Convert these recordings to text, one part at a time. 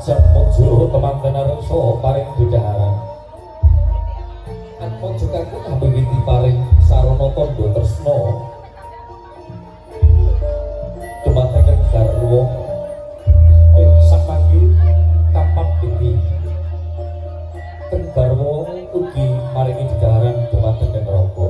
Jamujo teman-teman arsa paring bidhaharan. Mojokaku ngambewiti paring sarana tandha tresna. Dumateng garwa ing sapanggi kapan iki. Teng garwa ugi maringi bidhaharan dumateng neraka.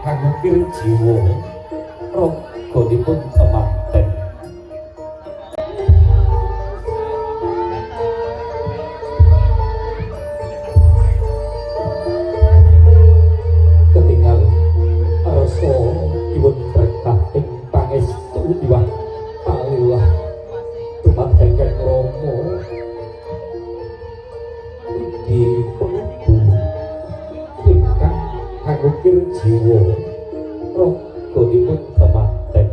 Kangukir jiwa raganipun temanten ketinggal arsa dipun berkah ing pangestu diwah paliwah dumateng Rama di penubu ingkang kangukir jiwa raganipun temanten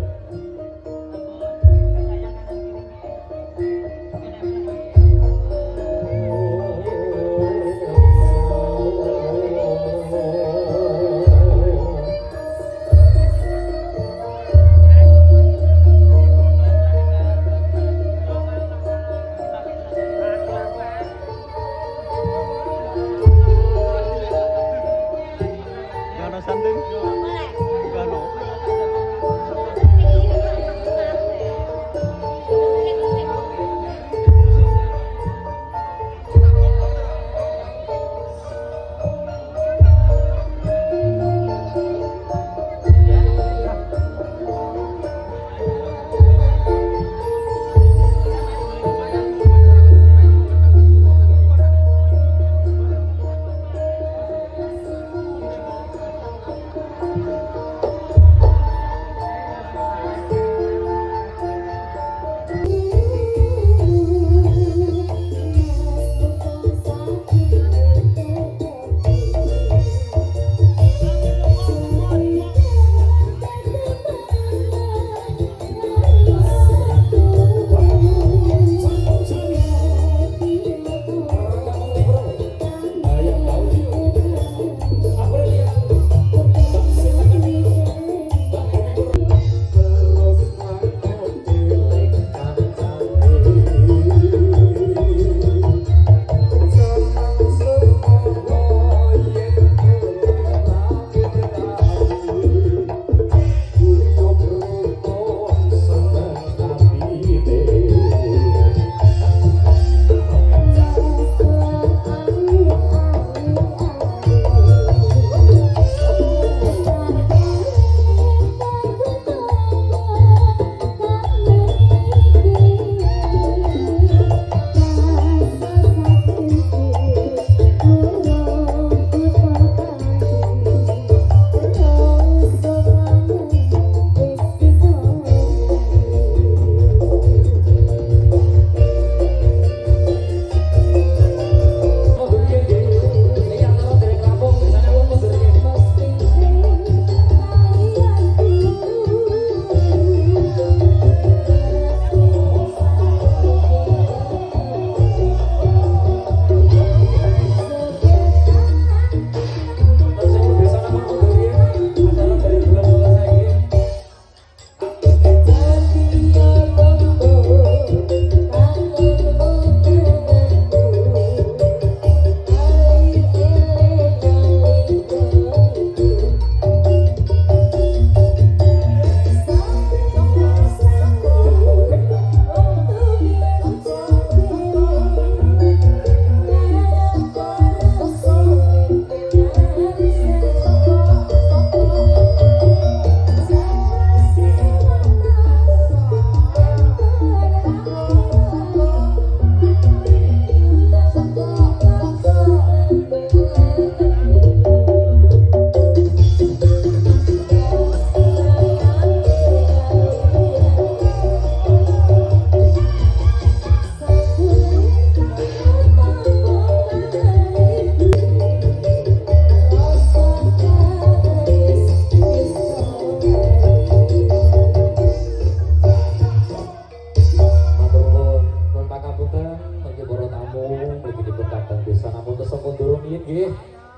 Gano santing? Gano?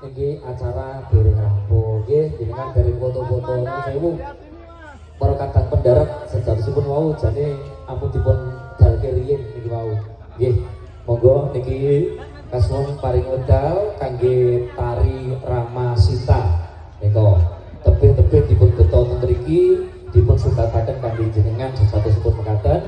niki acara dereng rampung nggih jenengan dereng foto-foto nuwun sewu para kadang pendarat sejatosipun wau jane ampun dipun dalke riyin niki wau nggih monggo niki kasuwun paring wedal kangge tari Ramasita nika tebih-tebih dipun beto teng mriki dipun sundataken kangge jenengan sejatosipun mekaten.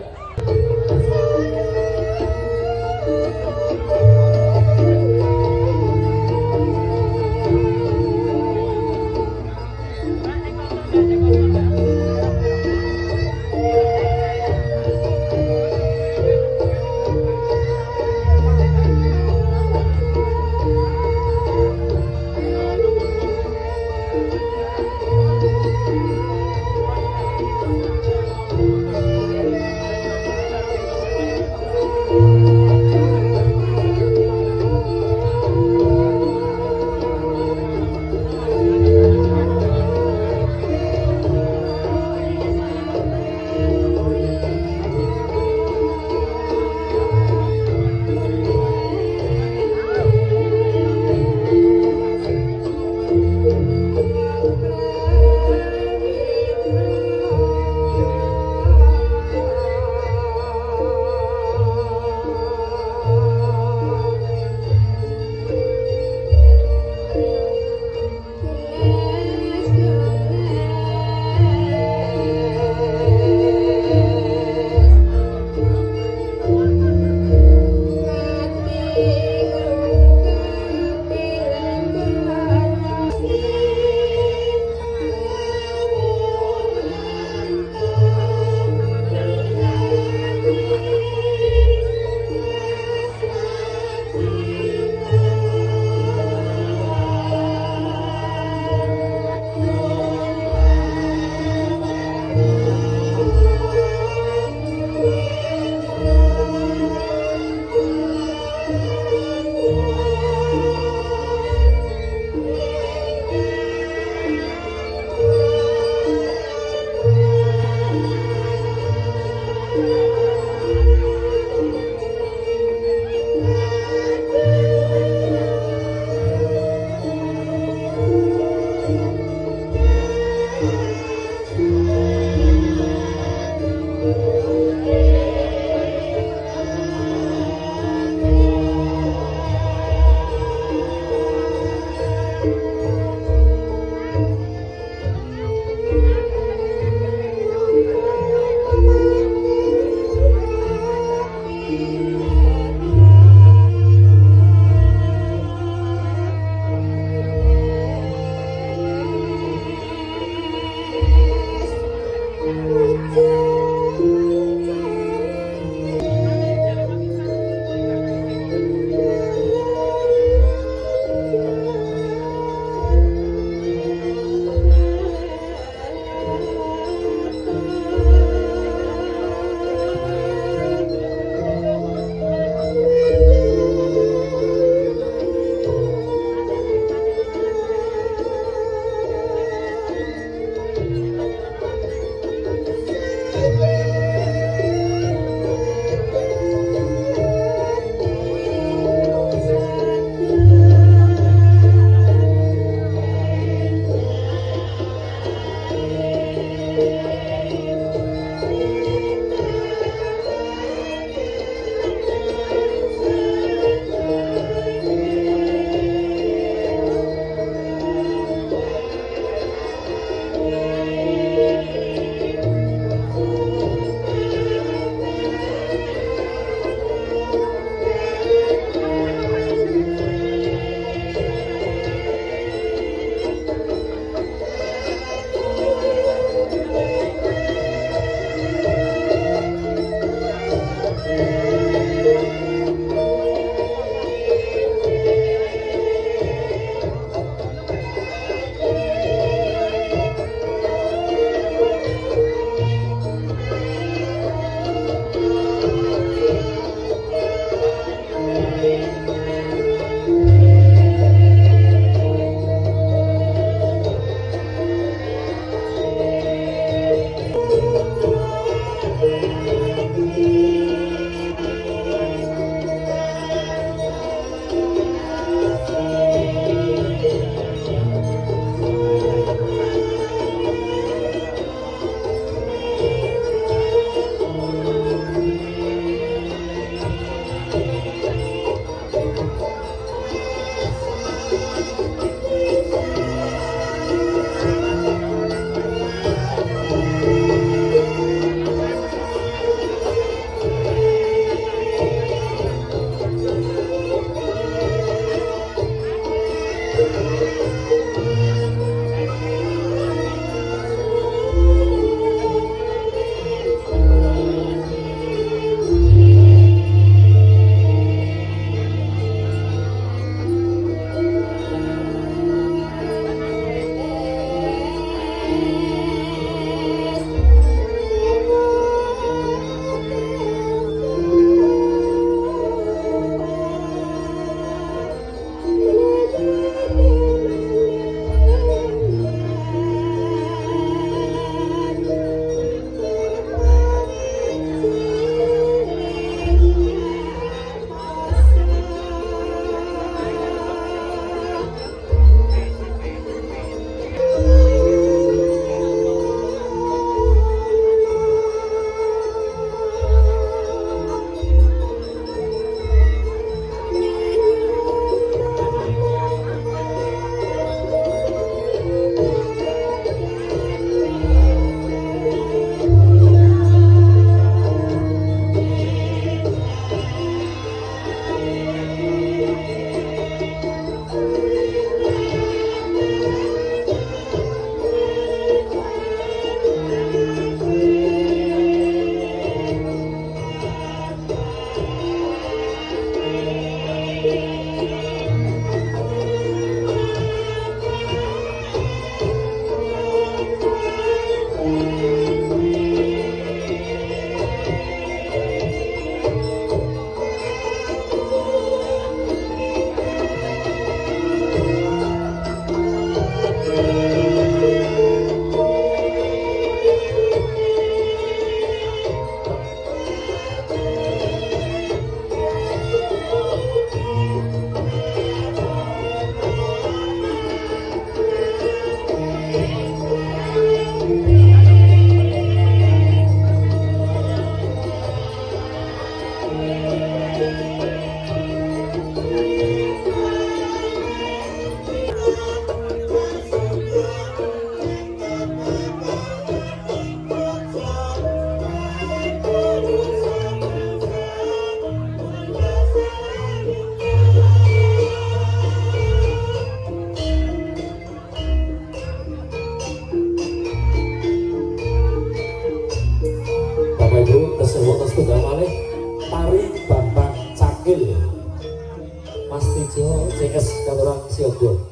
Mas Tijo CS Katurang Siogo.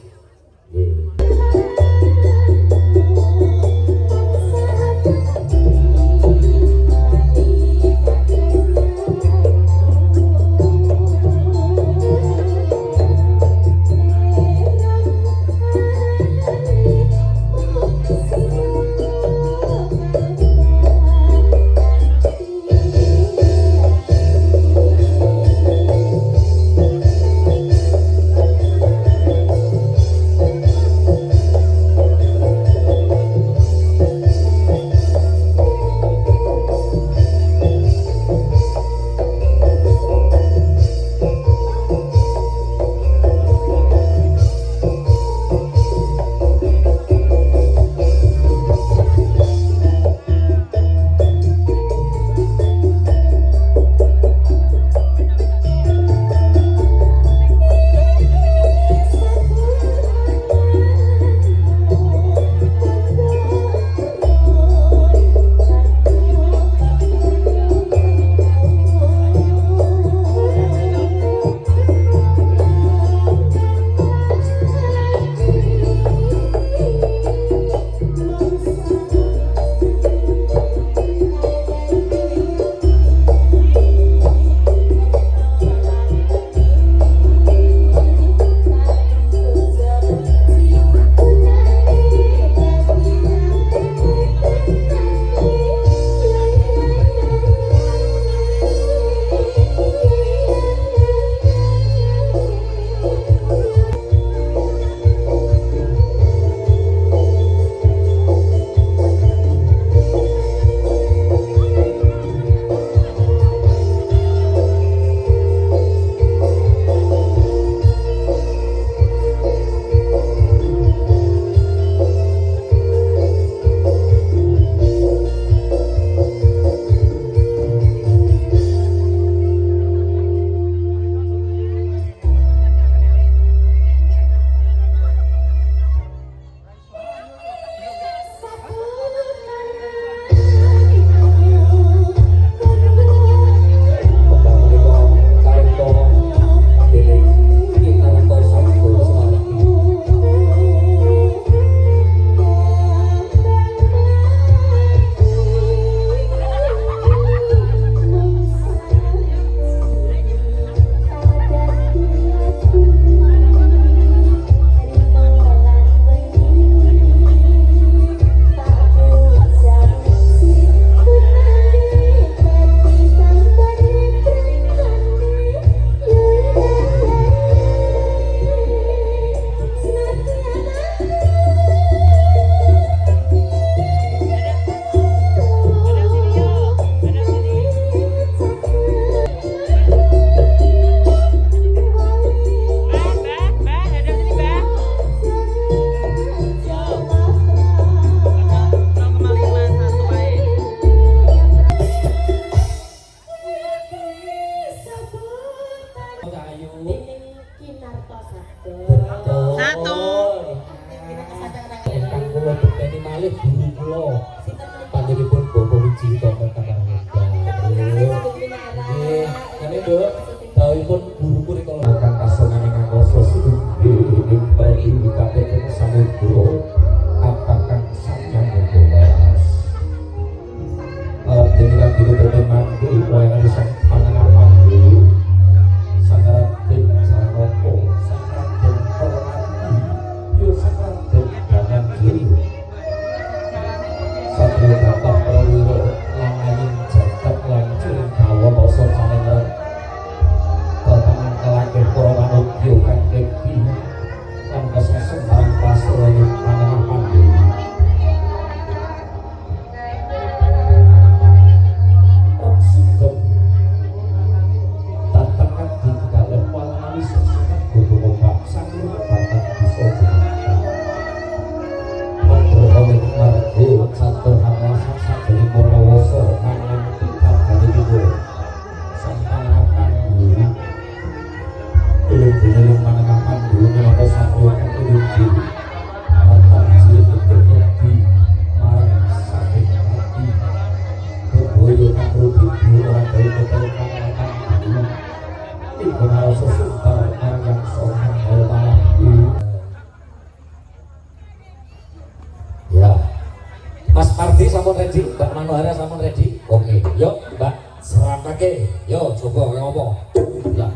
kula panjenenganipun Bapak Wijito Kakang Mega. Nggih, ngene Nduk, dawuhipun guru kurikulum Kang kasonan ing angkasa sithik ing bali kathah samudra apakah sampeyan bebas dengan itu bertemandi wayang sang panangapan dulu sangaran saroko sangaran hormati yo sangaran dangan dulu satrio bapak prawiro langganing jagat lancur kawa basa sanengan tentang kelakir para manuk yo kang dewi lan kesembarang pasrah ing panangapan dulu Ya, Mas Pardi sampun ready, Mbak Manohara sampun ready. Oke, yuk Mbak serapake. Yo coba ngomong. Ya.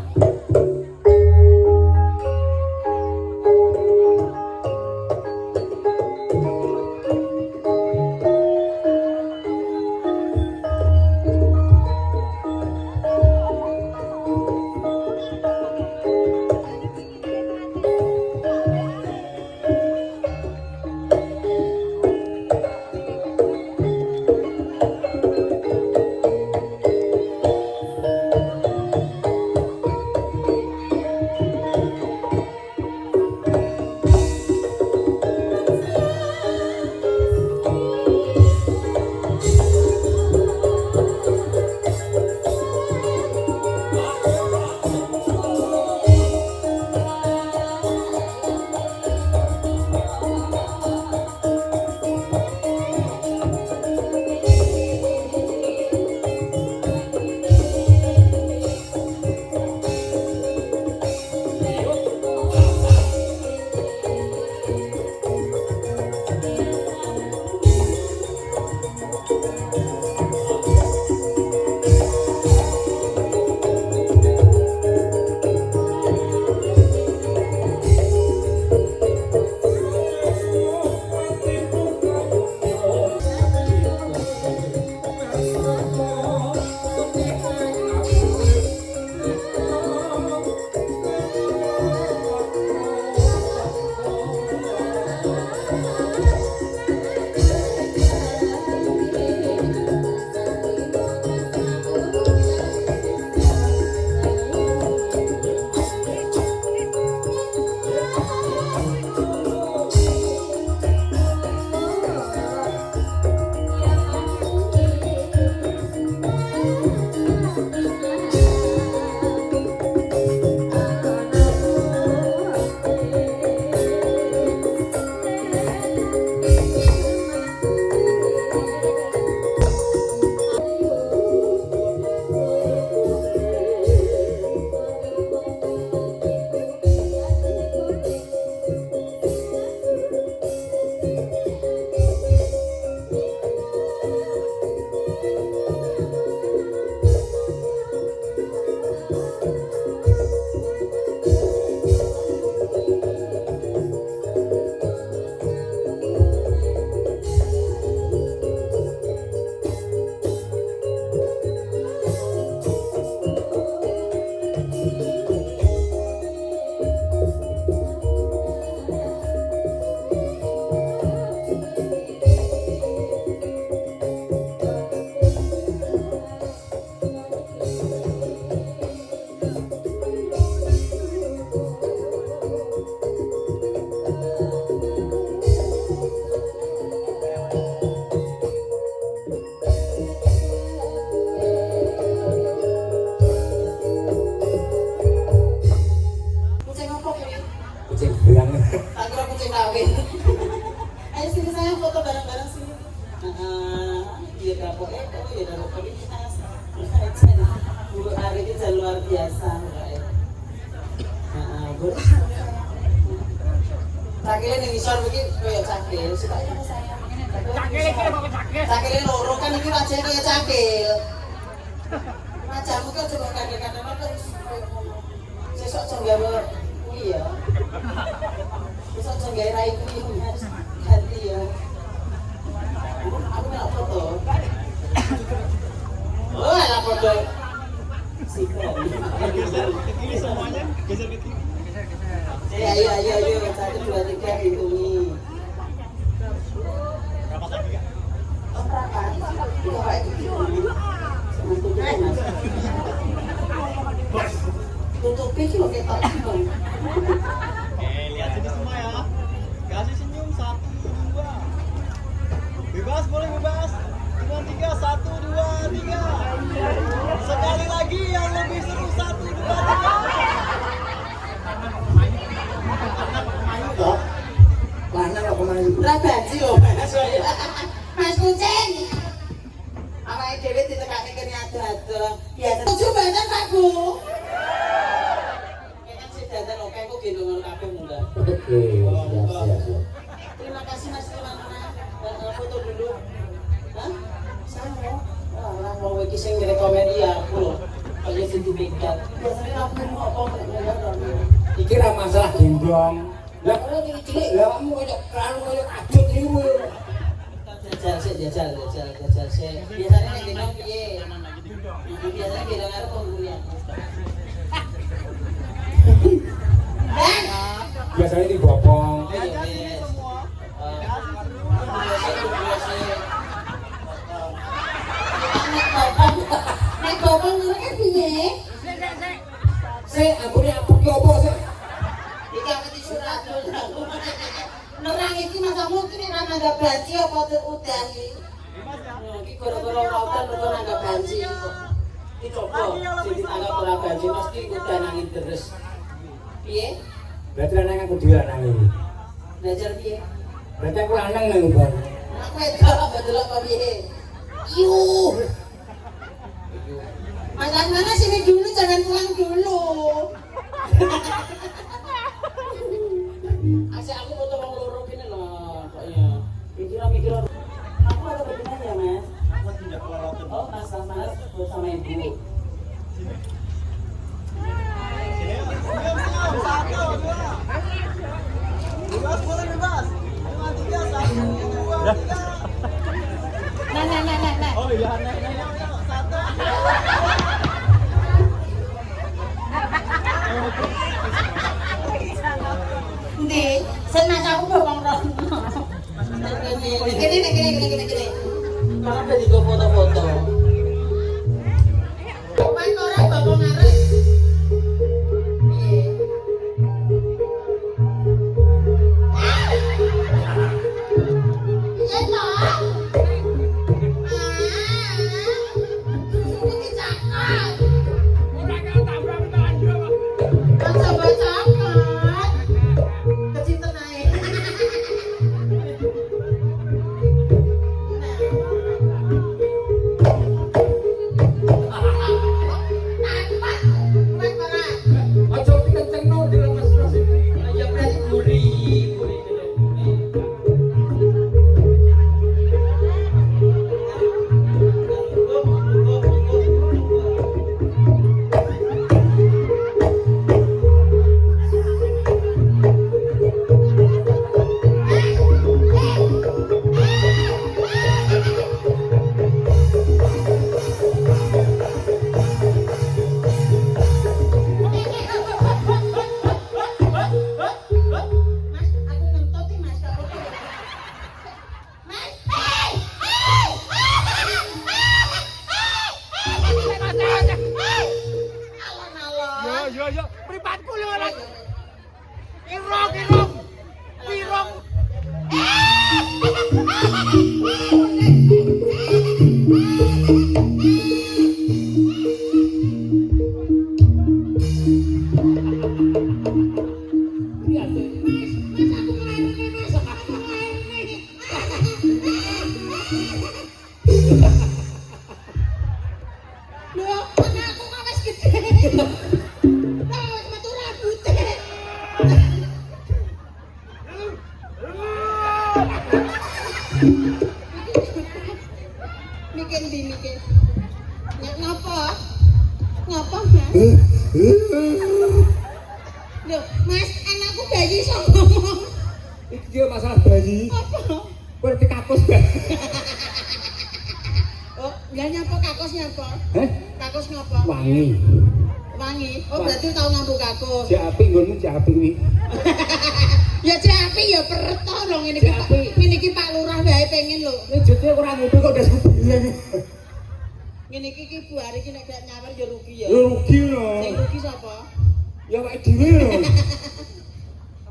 Tak kira kucing kawin. Ayo sini sayang foto bareng-bareng sini. Iya kapok itu ya dalam kualitas. Bu hari ini luar biasa. Boleh. Cakile ning isor iki koyo cakil, supaya sama saya. Cakil iki apa cakil? Cakile loro kan iki wajah koyo cakil. Wajahmu kan coba kadang-kadang apa sesuk aja gawe kuwi ya. Sesuk aja gawe rai kuwi harus hati ya. Aku nak foto. Oh, ada foto. Sikap. Ini semuanya geser ke kiri. Ayo, 1, 2, 3 hitungi. Berapa lagi kak? Oh, berapa? Itu kayak gitu. Tutupi kilo ketok. Oke, lihat sini semua ya. Kasih senyum 1, 2. Bebas, boleh bebas. 2, 3, 1, 2, 3. Sekali lagi yang lebih seru 1, 2, 3. Kok? Lanang kok kemarin? Rabaji loh, Mas Kucing. Awake dhewe ditekake kene ado-ado. Biasa. Tujuh banget Pak Bu. Kayaknya sih dandan oke kok gendongan kabeh munggah. Oke, siap. Terima kasih Mas Limana. Foto dulu. Hah? Sama. Wah, mau iki sing rekomen iya aku lho. Kayak sing dipegat. Biasanya aku ngomong Iki ra masalah gendong. Lah kok cilik lah kamu koyo terlalu koyo kadut niku. jajal sih. Biasanya nek gendong piye? Biasanya gendong karo pemburian. Biasanya dibopong. Kasih semua. Nek bopong ngono kan piye? Sik, ampune apa ki opo sik? Iki aku disurat dulu. Nerang iki masamu iki nek ana nggak banci apa udahi. Iki gara-gara lautan kok nggak banci kok. Iki coba sing ditanggap ora banci mesti udah nangin terus. Piye? Berarti lanang aku dhewe lanang iki. Belajar piye? Berarti aku lanang nang bar. Aku wedok apa delok apa piye? Yuh. Mas mana sini dulu jangan pulang dulu. Asal aku foto wong loro kene lho, kayaknya. Mikir-mikir. Aku ada benar ya, Mas? Buat pindah ke laut. Oh, Mas foto sama Ibu. Sini ya. Senyum, 1, 2. Bebas, boleh bebas. 5, 3, 1, 2, 3. Nah. Oh iya, naik. 1. Ndi, senang aku bawang rono. Gini. Karena udah digo foto-foto. Main orang bawang ngarep. Piye? Iya toh. Ini cakap. Baca-baca kan. Kecinta naik. Nampak Mikir ndi mikir. Ya ngapa? Ngapa, Mas? Loh, Mas, anakku bayi iso ngomong. Iki dia masalah bayi. Apa? Kowe kakos bayi. Oh, lah nyapa kakos nyapa? Heh? Kakos ngapa? Wangi. Wangi. Oh, berarti tau ngambung kakos. Cek apik nggonmu cek apik kuwi. Ya cek apik ya perto lho ngene iki. Cek apik. Ngene iki Pak Lurah wae pengen lho. Ini jute ora ngopi kok udah sebulan. Ngene iki Bu Ari iki nek gak nyawer ya rugi ya. Ya rugi lho. Sing rugi sapa? Ya awake dhewe lho.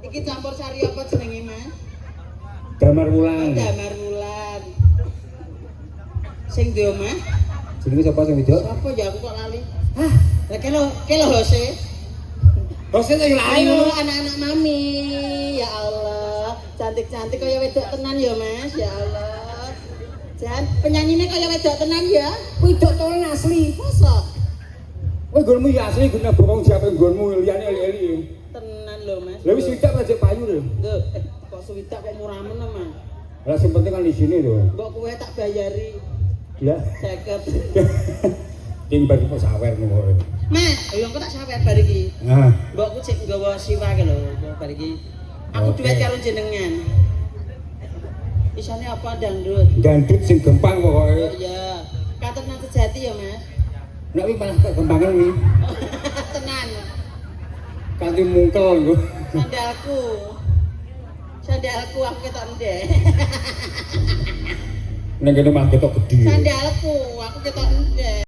Iki campur sari apa jenenge, Mas? Damar wulan. Damar Wulan. Sing ndi omah? Jenenge sapa sing wedok? Apa ya aku kok lali? Hah, lah kelo Hose. Hose sing lali. Ayo anak-anak mami. Ya Allah, cantik-cantik kaya wedok tenan ya, Mas. Ya Allah. Jan, penyanyine kaya wedok tenan ya. Wedok tenan asli. Masa? Kowe nggonmu ya asli guna bawang siapa nggonmu liyane eli-eli. Tenan lho, Mas. Lah wis widak aja payu lho. Lho, kok suwidak kok murah men, Mas. Lah sing penting kan di sini lho. Mbok kowe tak bayari Ya. 50. Ting bagi sawer ngono. Mas, ayo engko tak sawer bar iki. Nah, Mbokku cek nggawa siwa ki lho, bar iki. Aku Oke. duet karo jenengan. Isane apa dangdut? gandut sing gempang Oh pokoke. iya. Katenan sejati ya, Mas. Nek wi malah kekembangan wi. Tenan. Kanthi mungkel nggo. Sandalku. Sandalku aku ketok ndek. Ning kene mah ketok gedhe. Sandalku aku ketok ndek.